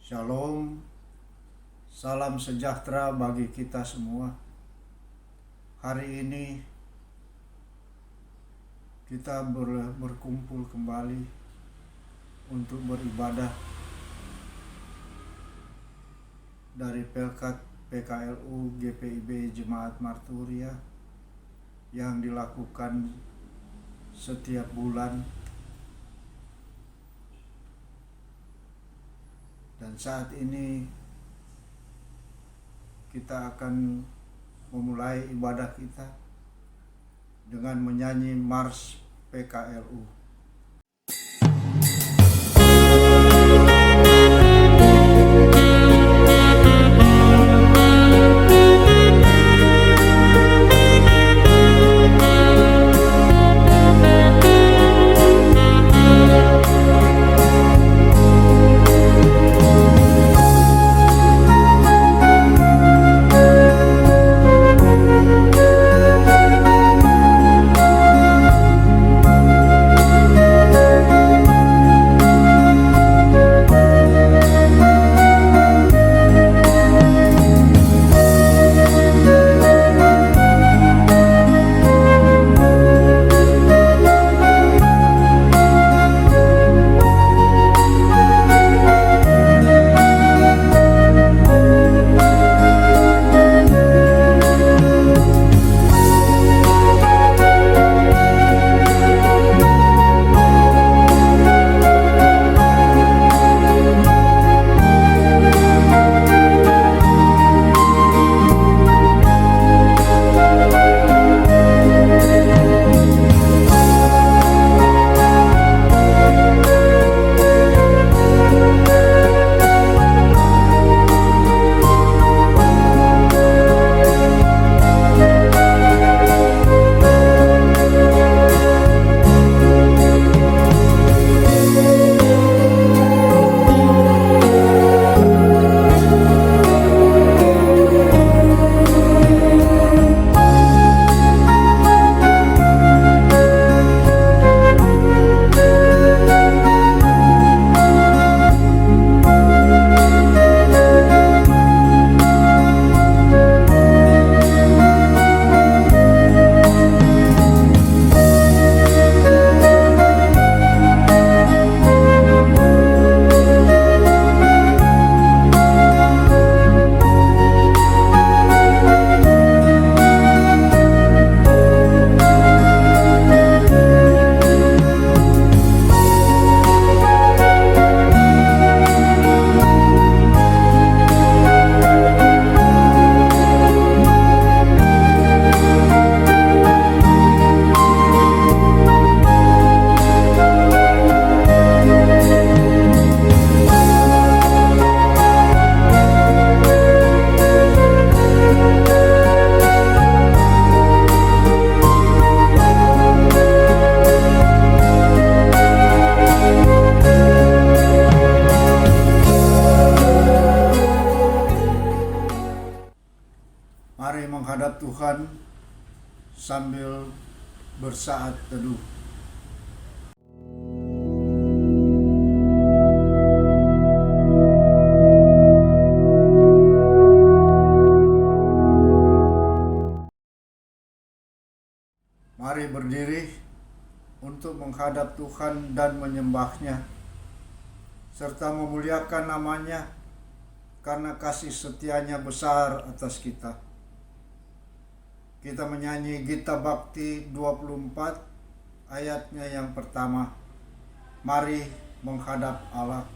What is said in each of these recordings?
Shalom, salam sejahtera bagi kita semua. Hari ini kita berkumpul kembali untuk beribadah dari Pelkat PKLU GPIB Jemaat Marturia yang dilakukan setiap bulan. Dan saat ini kita akan memulai ibadah kita dengan menyanyi Mars PKLU. Mari menghadap Tuhan sambil bersaat teduh. Mari berdiri untuk menghadap Tuhan dan menyembah-Nya, serta memuliakan nama-Nya karena kasih setia-Nya besar atas kita. Kita menyanyi Gita Bakti 24 ayatnya yang pertama. Mari menghadap Allah.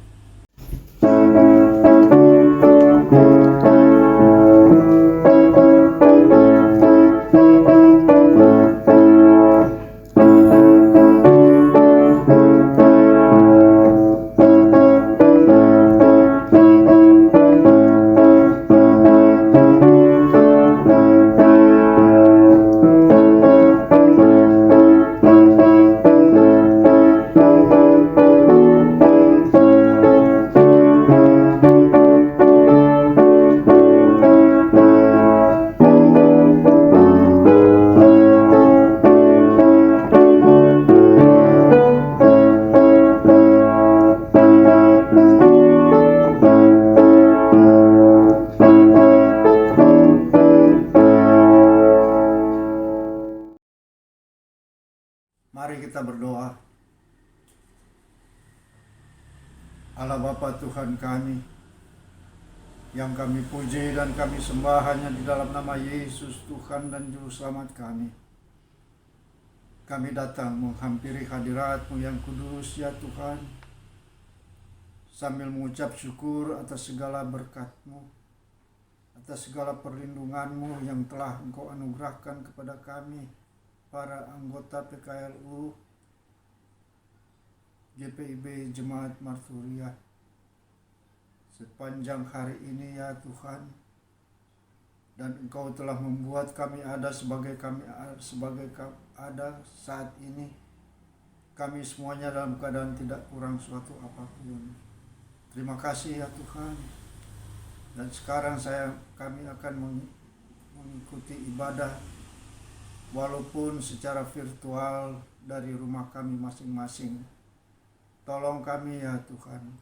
Mari kita berdoa. Allah Bapa Tuhan kami, yang kami puji dan kami sembah hanya di dalam nama Yesus Tuhan dan Juru Selamat kami. Kami datang menghampiri hadirat-Mu yang kudus ya Tuhan, sambil mengucap syukur atas segala berkat-Mu, atas segala perlindungan-Mu yang telah Engkau anugerahkan kepada kami, para anggota PKLU GPIB Jemaat Marturia sepanjang hari ini ya Tuhan. Dan Engkau telah membuat kami ada sebagai ada saat ini. Kami semuanya dalam keadaan tidak kurang suatu apapun. Terima kasih ya Tuhan. Dan sekarang kami akan mengikuti ibadah walaupun secara virtual dari rumah kami masing-masing. Tolong kami ya Tuhan,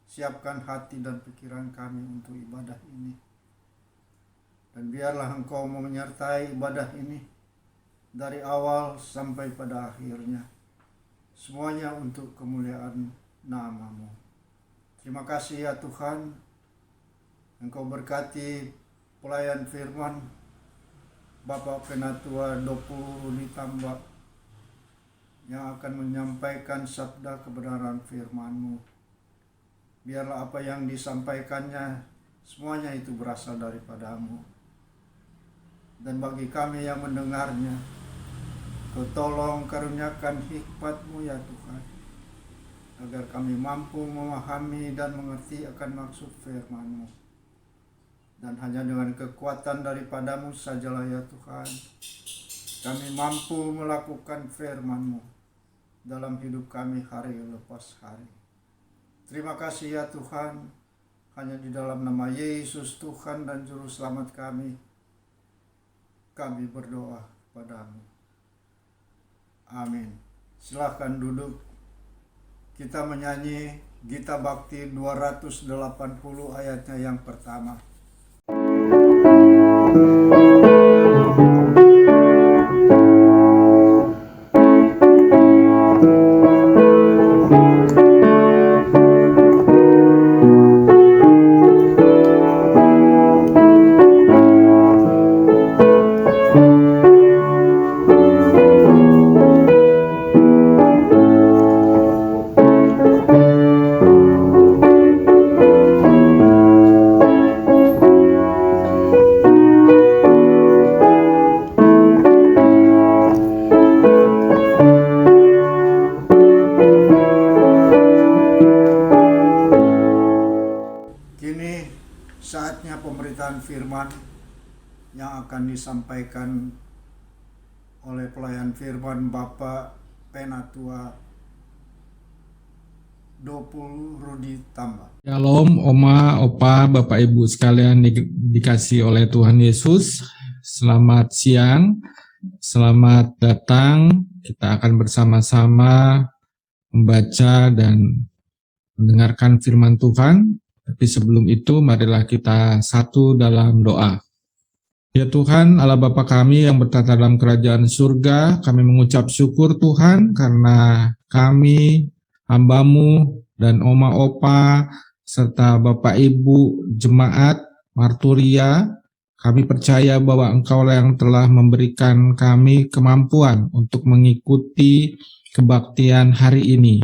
siapkan hati dan pikiran kami untuk ibadah ini. Dan biarlah Engkau menyertai ibadah ini dari awal sampai pada akhirnya. Semuanya untuk kemuliaan nama-Mu. Terima kasih ya Tuhan. Engkau berkati pelayan firman Bapak Penatua Dopu Ditambah yang akan menyampaikan sabda kebenaran firman-Mu. Biarlah apa yang disampaikannya semuanya itu berasal daripada-Mu. Dan bagi kami yang mendengarnya, Kau tolong karuniakan hikmat-Mu ya Tuhan, agar kami mampu memahami dan mengerti akan maksud firman-Mu. Dan hanya dengan kekuatan daripada-Mu sajalah ya Tuhan, kami mampu melakukan firman-Mu dalam hidup kami hari lepas hari. Terima kasih ya Tuhan, hanya di dalam nama Yesus Tuhan dan Juru Selamat kami berdoa padamu. Amin. Silahkan duduk. Kita menyanyi Gita Bakti 280 ayatnya yang pertama. Saatnya pemberitaan firman yang akan disampaikan oleh pelayan firman Bapak Penatua Dopu Ditambah. Shalom, Oma, Opa, Bapak Ibu sekalian dikasih oleh Tuhan Yesus. Selamat siang, selamat datang. Kita akan bersama-sama membaca dan mendengarkan firman Tuhan. Tapi sebelum itu, marilah kita satu dalam doa. Ya Tuhan, Allah Bapa kami yang bertata dalam kerajaan surga, kami mengucap syukur Tuhan karena kami, hamba-Mu, dan Oma Opa, serta Bapak Ibu Jemaat Marturia, kami percaya bahwa Engkaulah yang telah memberikan kami kemampuan untuk mengikuti kebaktian hari ini.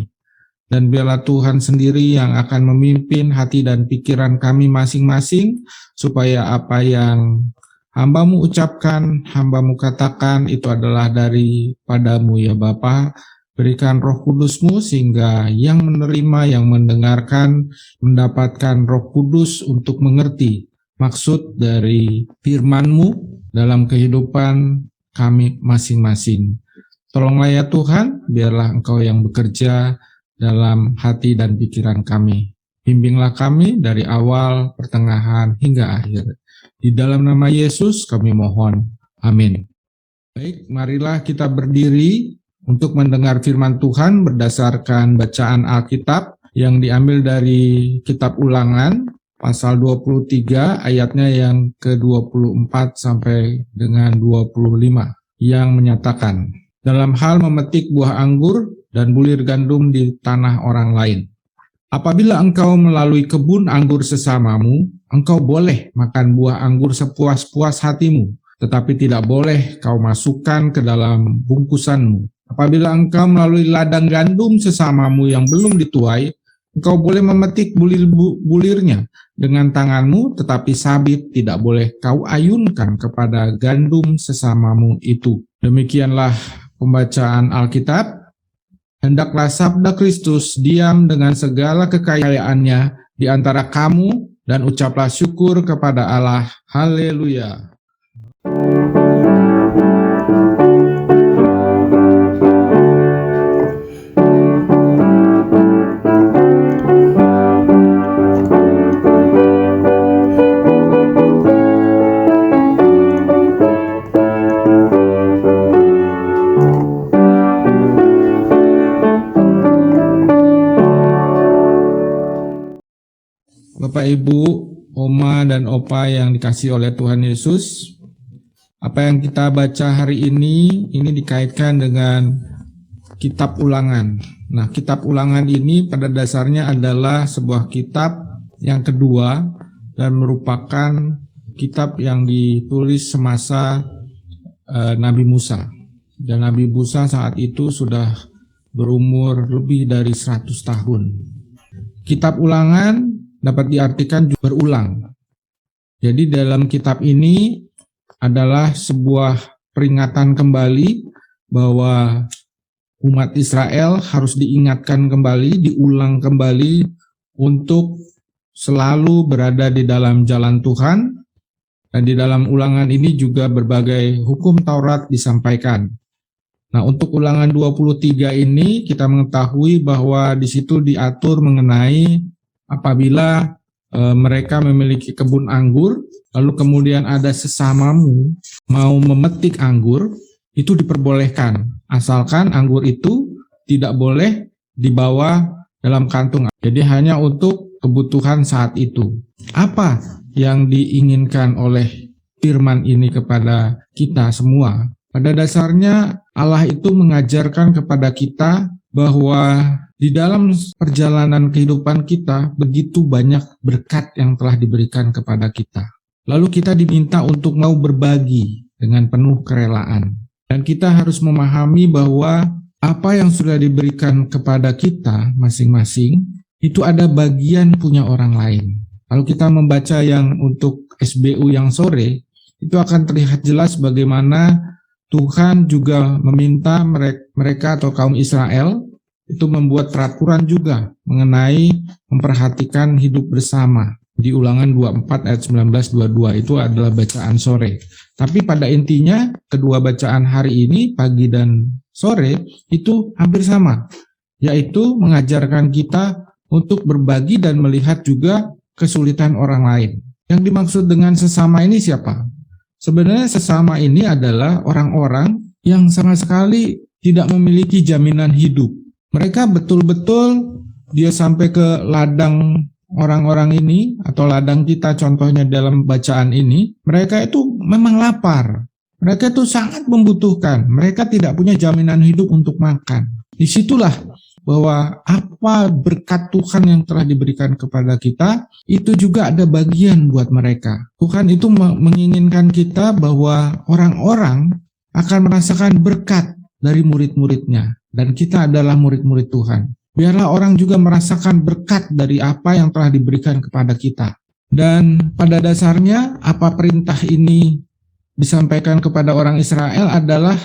Dan biarlah Tuhan sendiri yang akan memimpin hati dan pikiran kami masing-masing, supaya apa yang hamba-Mu ucapkan, hamba-Mu katakan, itu adalah daripada-Mu ya Bapa. Berikan Roh Kudus-Mu sehingga yang menerima, yang mendengarkan, mendapatkan Roh Kudus untuk mengerti maksud dari firman-Mu dalam kehidupan kami masing-masing. Tolonglah ya Tuhan, biarlah Engkau yang bekerja dalam hati dan pikiran kami. Bimbinglah kami dari awal, pertengahan, hingga akhir. Di dalam nama Yesus kami mohon. Amin. Baik, marilah kita berdiri untuk mendengar firman Tuhan berdasarkan bacaan Alkitab yang diambil dari kitab Ulangan, pasal 23, ayatnya yang ke-24 sampai dengan 25, yang menyatakan, dalam hal memetik buah anggur dan bulir gandum di tanah orang lain. Apabila engkau melalui kebun anggur sesamamu, engkau boleh makan buah anggur sepuas-puas hatimu, tetapi tidak boleh kau masukkan ke dalam bungkusanmu. Apabila engkau melalui ladang gandum sesamamu yang belum dituai, engkau boleh memetik bulir-bulirnya dengan tanganmu, tetapi sabit tidak boleh kau ayunkan kepada gandum sesamamu itu. Demikianlah pembacaan Alkitab. Hendaklah sabda Kristus diam dengan segala kekayaannya di antara kamu dan ucaplah syukur kepada Allah. Haleluya. Bapak, Ibu, Oma, dan Opa yang dikasihi oleh Tuhan Yesus, apa yang kita baca hari ini dikaitkan dengan kitab Ulangan. Nah, kitab Ulangan ini pada dasarnya adalah sebuah kitab yang kedua dan merupakan kitab yang ditulis semasa Nabi Musa. Dan Nabi Musa saat itu sudah berumur lebih dari 100 tahun. Kitab Ulangan dapat diartikan berulang. Jadi dalam kitab ini adalah sebuah peringatan kembali bahwa umat Israel harus diingatkan kembali, diulang kembali untuk selalu berada di dalam jalan Tuhan. Dan di dalam Ulangan ini juga berbagai hukum Taurat disampaikan. Nah, untuk Ulangan 23 ini kita mengetahui bahwa di situ diatur mengenai apabila mereka memiliki kebun anggur, lalu kemudian ada sesamamu mau memetik anggur, itu diperbolehkan, asalkan anggur itu tidak boleh dibawa dalam kantung. Jadi hanya untuk kebutuhan saat itu. Apa yang diinginkan oleh firman ini kepada kita semua? Pada dasarnya Allah itu mengajarkan kepada kita bahwa di dalam perjalanan kehidupan kita begitu banyak berkat yang telah diberikan kepada kita. Lalu kita diminta untuk mau berbagi dengan penuh kerelaan. Dan kita harus memahami bahwa apa yang sudah diberikan kepada kita masing-masing itu ada bagian punya orang lain. Kalau kita membaca yang untuk SBU yang sore, itu akan terlihat jelas bagaimana Tuhan juga meminta mereka atau kaum Israel itu membuat peraturan juga mengenai memperhatikan hidup bersama. Di Ulangan 24 ayat 19-22 itu adalah bacaan sore. Tapi pada intinya kedua bacaan hari ini, pagi dan sore, itu hampir sama. Yaitu mengajarkan kita untuk berbagi dan melihat juga kesulitan orang lain. Yang dimaksud dengan sesama ini siapa? Sebenarnya sesama ini adalah orang-orang yang sama sekali tidak memiliki jaminan hidup. Mereka betul-betul dia sampai ke ladang orang-orang ini atau ladang kita contohnya dalam bacaan ini, mereka itu memang lapar. Mereka itu sangat membutuhkan. Mereka tidak punya jaminan hidup untuk makan. Disitulah bahwa apa berkat Tuhan yang telah diberikan kepada kita, itu juga ada bagian buat mereka. Tuhan itu menginginkan kita bahwa orang-orang akan merasakan berkat dari murid-muridnya. Dan kita adalah murid-murid Tuhan. Biarlah orang juga merasakan berkat dari apa yang telah diberikan kepada kita. Dan pada dasarnya apa perintah ini disampaikan kepada orang Israel adalah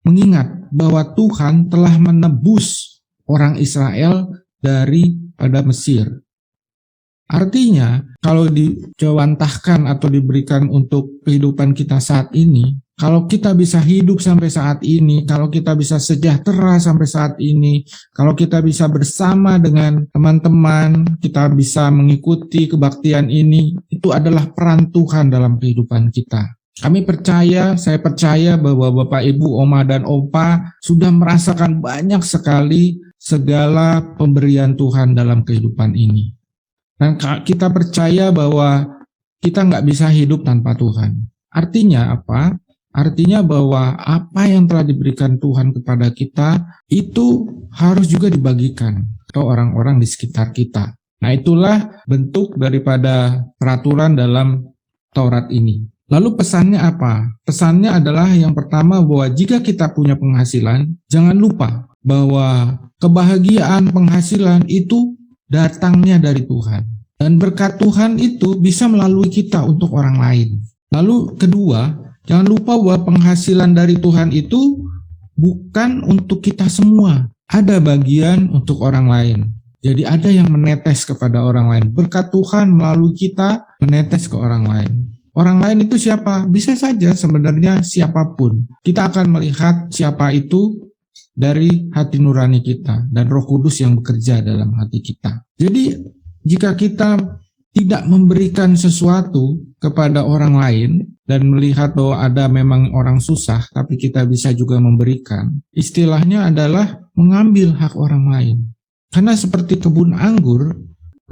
mengingat bahwa Tuhan telah menebus orang Israel daripada Mesir. Artinya, kalau dijawantahkan atau diberikan untuk kehidupan kita saat ini, kalau kita bisa hidup sampai saat ini, kalau kita bisa sejahtera sampai saat ini, kalau kita bisa bersama dengan teman-teman, kita bisa mengikuti kebaktian ini, itu adalah peran Tuhan dalam kehidupan kita. Kami percaya, saya percaya bahwa Bapak, Ibu, Oma, dan Opa sudah merasakan banyak sekali segala pemberian Tuhan dalam kehidupan ini. Dan kita percaya bahwa kita nggak bisa hidup tanpa Tuhan. Artinya apa? Artinya bahwa apa yang telah diberikan Tuhan kepada kita itu harus juga dibagikan ke orang-orang di sekitar kita. Nah, itulah bentuk daripada peraturan dalam Taurat ini. Lalu pesannya apa? Pesannya adalah yang pertama bahwa jika kita punya penghasilan, jangan lupa bahwa kebahagiaan penghasilan itu datangnya dari Tuhan. Dan berkat Tuhan itu bisa melalui kita untuk orang lain. Lalu kedua, jangan lupa bahwa penghasilan dari Tuhan itu bukan untuk kita semua. Ada bagian untuk orang lain. Jadi ada yang menetes kepada orang lain. Berkat Tuhan melalui kita menetes ke orang lain. Orang lain itu siapa? Bisa saja sebenarnya siapapun. Kita akan melihat siapa itu dari hati nurani kita dan Roh Kudus yang bekerja dalam hati kita. Jadi jika kita tidak memberikan sesuatu kepada orang lain dan melihat bahwa ada memang orang susah, tapi kita bisa juga memberikan. Istilahnya adalah mengambil hak orang lain. Karena seperti kebun anggur,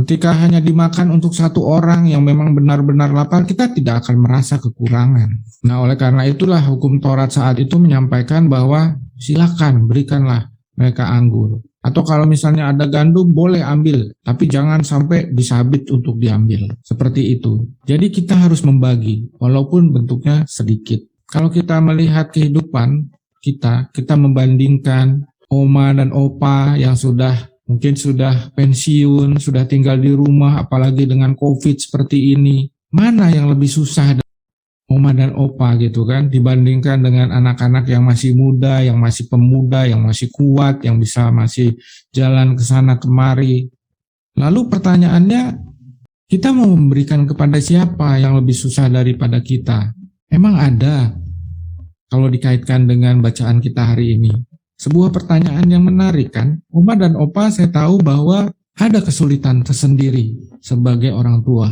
ketika hanya dimakan untuk satu orang yang memang benar-benar lapar, kita tidak akan merasa kekurangan. Nah, oleh karena itulah hukum Taurat saat itu menyampaikan bahwa silakan berikanlah mereka anggur. Atau kalau misalnya ada gandum, boleh ambil, tapi jangan sampai disabit untuk diambil. Seperti itu. Jadi kita harus membagi, walaupun bentuknya sedikit. Kalau kita melihat kehidupan kita membandingkan oma dan opa yang mungkin sudah pensiun, sudah tinggal di rumah, apalagi dengan COVID seperti ini. Mana yang lebih susah oma dan opa gitu kan, dibandingkan dengan anak-anak yang masih muda, yang masih pemuda, yang masih kuat, yang bisa masih jalan ke sana kemari. Lalu pertanyaannya, kita mau memberikan kepada siapa yang lebih susah daripada kita? Emang ada kalau dikaitkan dengan bacaan kita hari ini? Sebuah pertanyaan yang menarik kan? Oma dan opa saya tahu bahwa ada kesulitan tersendiri sebagai orang tua.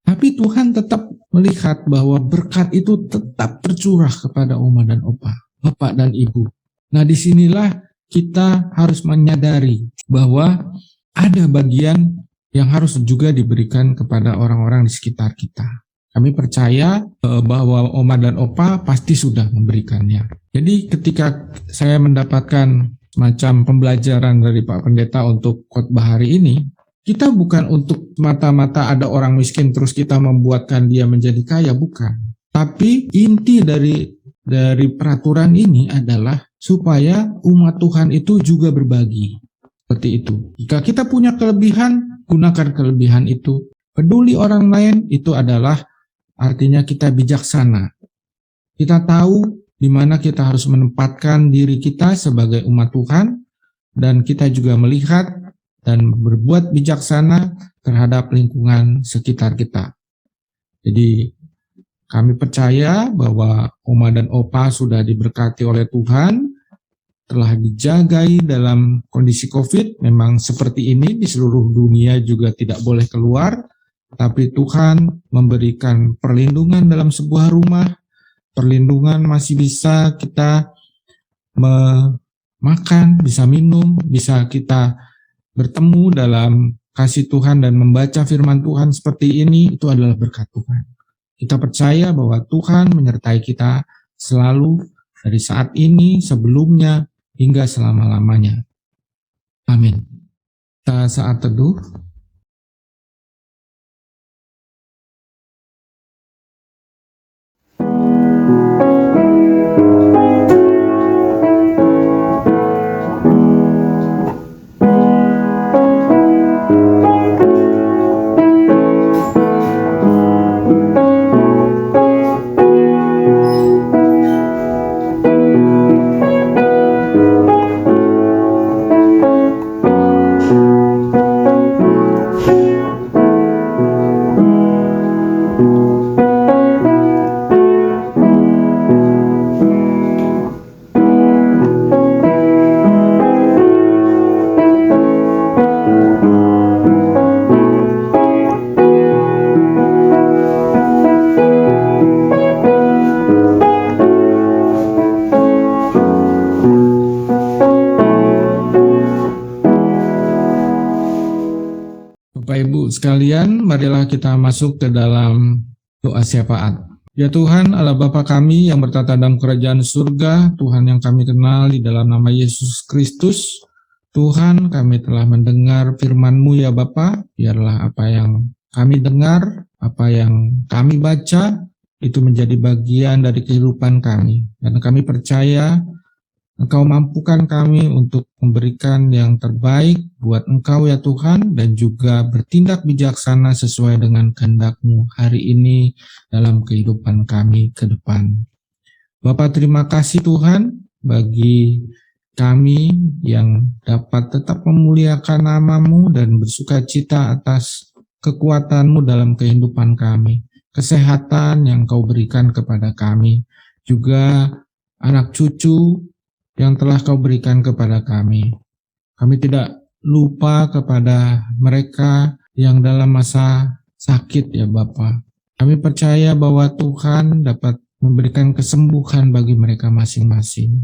Tapi Tuhan tetap melihat bahwa berkat itu tetap tercurah kepada oma dan opa, bapak dan ibu. Nah, disinilah kita harus menyadari bahwa ada bagian yang harus juga diberikan kepada orang-orang di sekitar kita. Kami percaya bahwa oma dan opa pasti sudah memberikannya. Jadi ketika saya mendapatkan semacam pembelajaran dari Pak Pendeta untuk khotbah hari ini, kita bukan untuk mata-mata ada orang miskin terus kita membuatkan dia menjadi kaya, bukan. Tapi inti dari peraturan ini adalah supaya umat Tuhan itu juga berbagi. Seperti itu. Jika kita punya kelebihan, gunakan kelebihan itu. Peduli orang lain itu adalah artinya kita bijaksana. Kita tahu di mana kita harus menempatkan diri kita sebagai umat Tuhan, dan kita juga melihat dan berbuat bijaksana terhadap lingkungan sekitar kita. Jadi kami percaya bahwa oma dan opa sudah diberkati oleh Tuhan, telah dijagai dalam kondisi COVID. Memang seperti ini di seluruh dunia juga tidak boleh keluar, tapi Tuhan memberikan perlindungan dalam sebuah rumah. Perlindungan masih bisa kita makan, bisa minum, bisa kita bertemu dalam kasih Tuhan dan membaca firman Tuhan seperti ini. Itu adalah berkat Tuhan. Kita percaya bahwa Tuhan menyertai kita selalu dari saat ini, sebelumnya, hingga selama-lamanya. Amin. Kita saat teduh. Bapak Ibu sekalian, marilah kita masuk ke dalam doa syafaat. Ya Tuhan, Allah Bapa kami yang bertata dalam kerajaan surga, Tuhan yang kami kenal di dalam nama Yesus Kristus, Tuhan, kami telah mendengar firman-Mu ya Bapa, biarlah apa yang kami dengar, apa yang kami baca, itu menjadi bagian dari kehidupan kami. Dan kami percaya Engkau mampukan kami untuk memberikan yang terbaik buat Engkau ya Tuhan, dan juga bertindak bijaksana sesuai dengan kehendak-Mu hari ini dalam kehidupan kami ke depan. Bapak, terima kasih Tuhan bagi kami yang dapat tetap memuliakan nama-Mu dan bersuka cita atas kekuatan-Mu dalam kehidupan kami, kesehatan yang Kau berikan kepada kami, juga anak cucu yang telah Kau berikan kepada kami. Kami tidak lupa kepada mereka yang dalam masa sakit ya Bapa. Kami percaya bahwa Tuhan dapat memberikan kesembuhan bagi mereka masing-masing.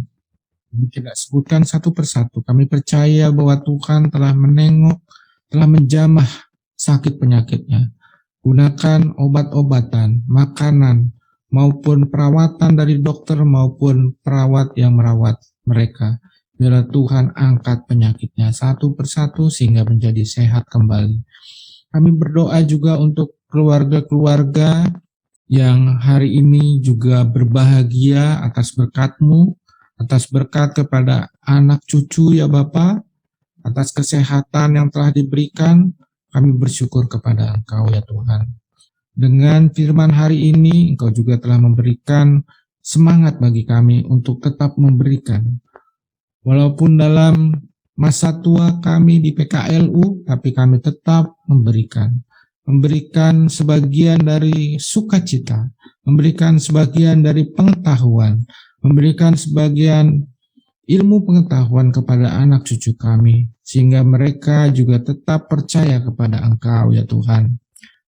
Kami tidak sebutkan satu persatu. Kami percaya bahwa Tuhan telah menengok, telah menjamah sakit penyakitnya. Gunakan obat-obatan, makanan, maupun perawatan dari dokter maupun perawat yang merawat mereka. Biarlah Tuhan angkat penyakitnya satu persatu sehingga menjadi sehat kembali. Kami berdoa juga untuk keluarga-keluarga yang hari ini juga berbahagia atas berkat-Mu, atas berkat kepada anak cucu ya Bapa, atas kesehatan yang telah diberikan. Kami bersyukur kepada Engkau ya Tuhan. Dengan firman hari ini, Engkau juga telah memberikan semangat bagi kami untuk tetap memberikan. Walaupun dalam masa tua kami di PKLU, tapi kami tetap memberikan. Memberikan sebagian dari sukacita, memberikan sebagian dari pengetahuan, memberikan sebagian ilmu pengetahuan kepada anak cucu kami, sehingga mereka juga tetap percaya kepada Engkau ya Tuhan.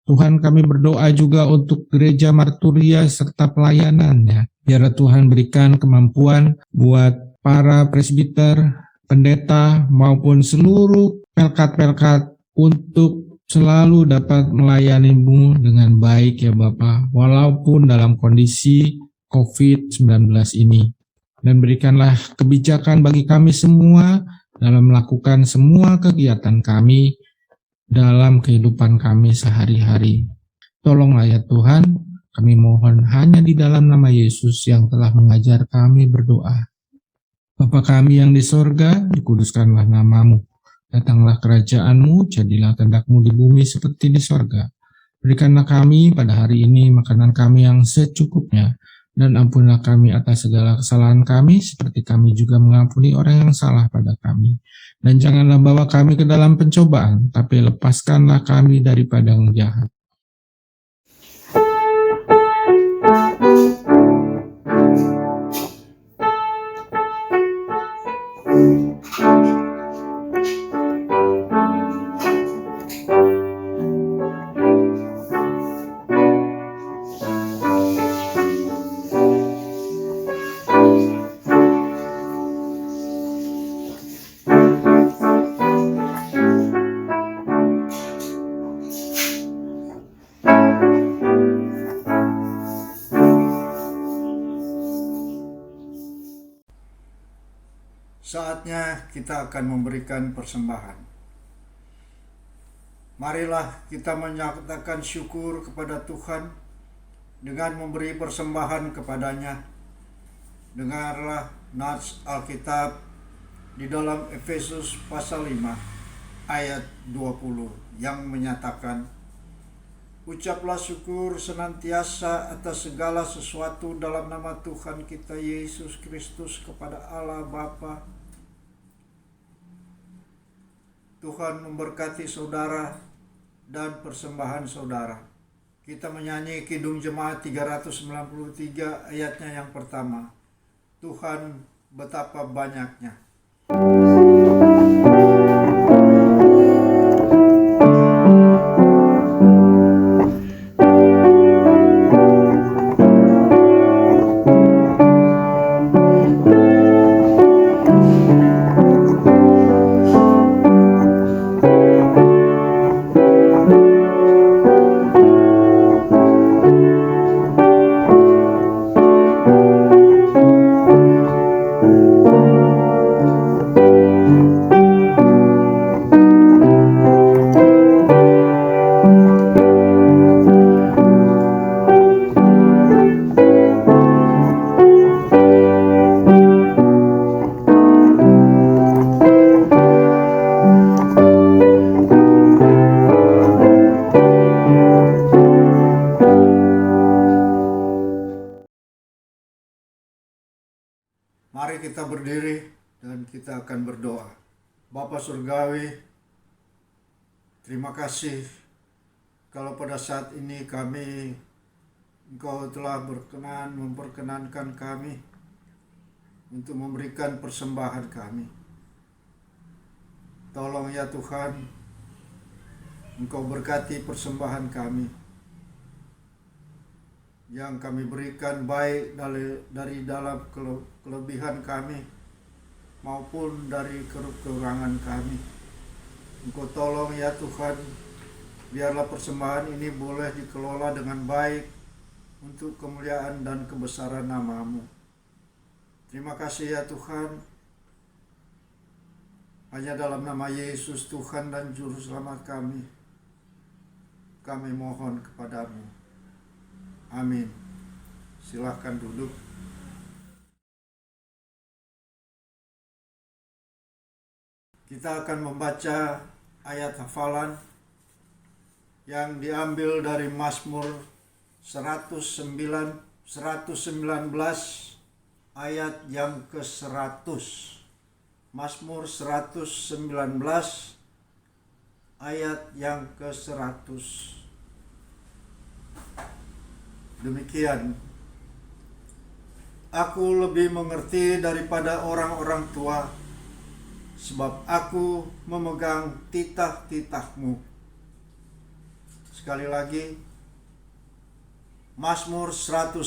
Tuhan, kami berdoa juga untuk gereja Marturia serta pelayanannya. Biarlah Tuhan berikan kemampuan buat para presbiter, pendeta, maupun seluruh pelkat-pelkat untuk selalu dapat melayani-Mu dengan baik ya Bapa, walaupun dalam kondisi COVID-19 ini. Dan berikanlah kebijakan bagi kami semua dalam melakukan semua kegiatan kami dalam kehidupan kami sehari-hari. Tolonglah ya Tuhan, kami mohon hanya di dalam nama Yesus yang telah mengajar kami berdoa. Bapa kami yang di sorga, dikuduskanlah nama-Mu. Datanglah kerajaan-Mu, jadilah kehendak-Mu di bumi seperti di sorga. Berikanlah kami pada hari ini makanan kami yang secukupnya, dan ampunilah kami atas segala kesalahan kami, seperti kami juga mengampuni orang yang salah pada kami. Dan janganlah bawa kami ke dalam pencobaan, tapi lepaskanlah kami daripada yang jahat. Saatnya kita akan memberikan persembahan. Marilah kita menyatakan syukur kepada Tuhan dengan memberi persembahan kepadanya. Dengarlah nats Alkitab di dalam Efesus pasal 5 ayat 20 yang menyatakan, ucaplah syukur senantiasa atas segala sesuatu dalam nama Tuhan kita Yesus Kristus kepada Allah Bapa. Tuhan memberkati saudara dan persembahan saudara. Kita menyanyi Kidung Jemaat 393 ayatnya yang pertama. Tuhan betapa banyaknya. kita berdiri dan kita akan berdoa. Bapa Surgawi, terima kasih kalau pada saat ini Engkau telah memperkenankan kami untuk memberikan persembahan kami. Tolong ya Tuhan, Engkau berkati persembahan kami yang kami berikan, baik dari dalam kelebihan kami maupun dari kekurangan kami. Engkau tolong ya Tuhan, biarlah persembahan ini boleh dikelola dengan baik untuk kemuliaan dan kebesaran nama-Mu. Terima kasih ya Tuhan. Hanya dalam nama Yesus Tuhan dan Juru Selamat kami mohon kepadamu. Amin. Silahkan duduk. Kita akan membaca ayat hafalan yang diambil dari Mazmur 119 ayat yang ke-100. Mazmur 119 ayat yang ke-100. Demikian, aku lebih mengerti daripada orang-orang tua, sebab aku memegang titah-titah-Mu. Sekali lagi, Mazmur 119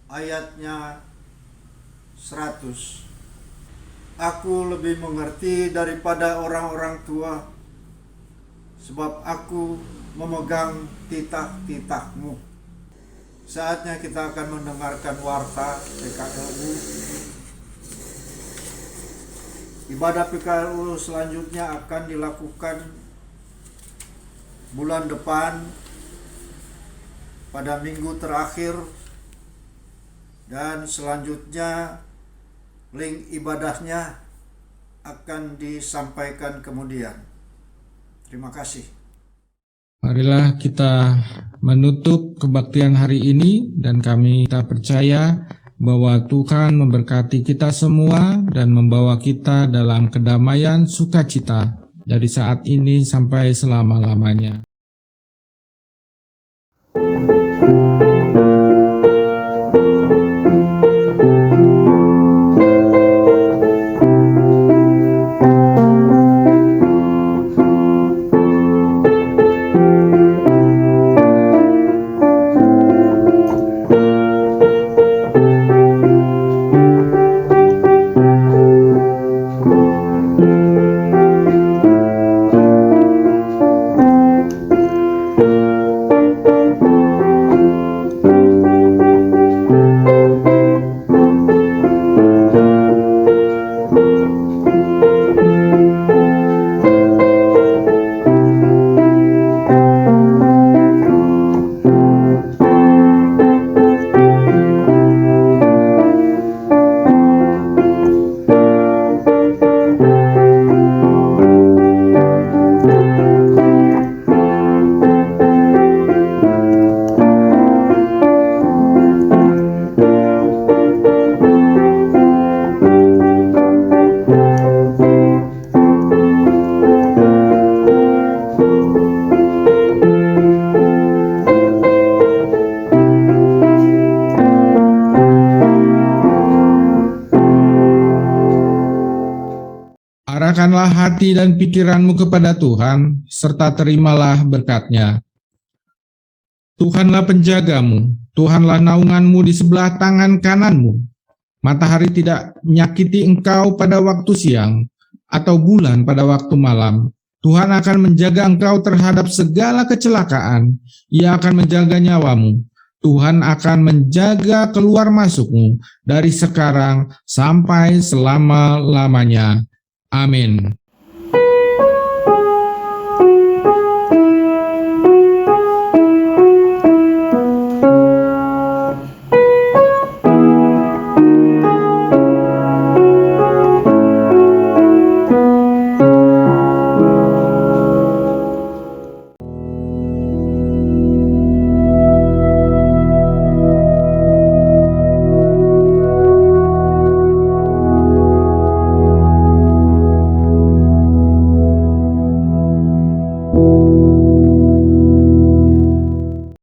ayatnya 100. Aku lebih mengerti daripada orang-orang tua, sebab aku memegang titah-titah-Mu. Saatnya kita akan mendengarkan warta PKLU. Ibadah PKLU selanjutnya akan dilakukan bulan depan pada minggu terakhir, dan selanjutnya link ibadahnya akan disampaikan kemudian. Terima kasih. Marilah kita menutup kebaktian hari ini, dan kita percaya bahwa Tuhan memberkati kita semua dan membawa kita dalam kedamaian sukacita dari saat ini sampai selama-lamanya. Arahkanlah hati dan pikiranmu kepada Tuhan, serta terimalah berkat-Nya. Tuhanlah penjagamu, Tuhanlah naunganmu di sebelah tangan kananmu. Matahari tidak menyakiti engkau pada waktu siang, atau bulan pada waktu malam. Tuhan akan menjaga engkau terhadap segala kecelakaan. Ia akan menjaga nyawamu. Tuhan akan menjaga keluar masukmu dari sekarang sampai selama-lamanya. Amin.